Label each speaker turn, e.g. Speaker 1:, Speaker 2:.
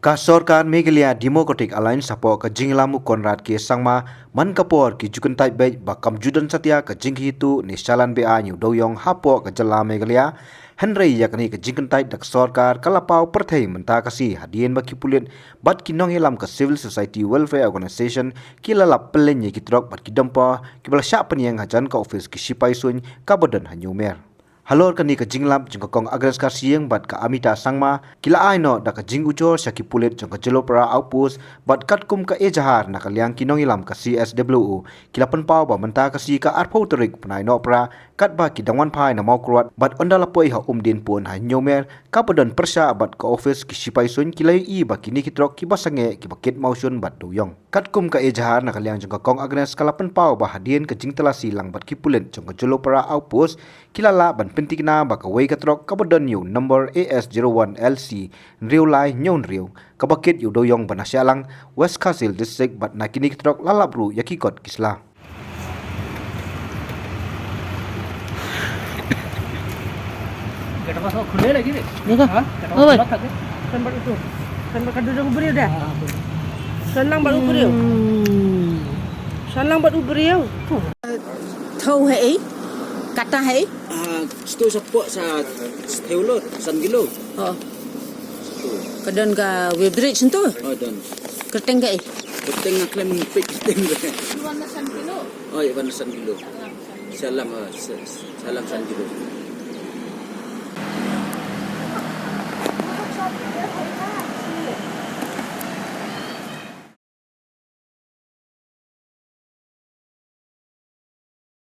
Speaker 1: Ka Sorkan Meghalaya Democratic Alliance sapo ka Jinglamu Konrad ke sangma man kapor ki jukentai bai bakam judan satya ka jinghi tu ni salan be anyu doyong hapo ka jala Meghalaya Henry yakni ka jingkentai dak Sorkar kalapau perthai menta kasi hadien baki pulit bat kinong hilam ka Civil Society Welfare Organization kilalap pelenye kitrok bat kidampa kibala syak peniang hajan ka office ki sipai sun ka badan hanyumer. Halor kani ka jinglap jengka kong agres kar siang bat ka amita sangma kila aino da ka jing ucor syaki pulit jengka jelopra outpost bat katkum ka ejahar na kaliang kinong ilam ka CSWU kila penpau ba menta ka si ka arpau terik penai no pra kat ba ki dangwan pai na mau kruat bat ondala poi ha umdin pun ha nyomer ka pedon persya bat ka office ki sipai sun kila i ba kini kitrok ki basange ki bakit mausun bat doyong katkum ka ejahar na kaliang jengka kong agres kala penpau ba hadien ka jing telasi lang bat ki pulit jengka jelopra outpost kila la ban pentik na baka wei katrok kabadon yu number AS01LC Riu Lai Nyon Riu kabakit yu doyong banasyalang West Kasil District bat nakini katrok lalabru yakikot kisla.
Speaker 2: Kita masuk खुले lagi ni.
Speaker 3: देखो ओ भाई
Speaker 2: Kan baru tu.
Speaker 4: Kan bakal duduk ubri dah. Senang buat ubri. Senang buat ubri.
Speaker 3: thâu hệ kata hệ
Speaker 5: Sto support sa Teulur, San Gilo.
Speaker 3: kadon ka webdrich sentuh
Speaker 5: Oh, dan.
Speaker 3: kerteng ka
Speaker 5: Keteng klaim pik keteng.
Speaker 4: Warna San Kilo.
Speaker 5: Oh, ya, San Gilo. Salam, salam San Gilo.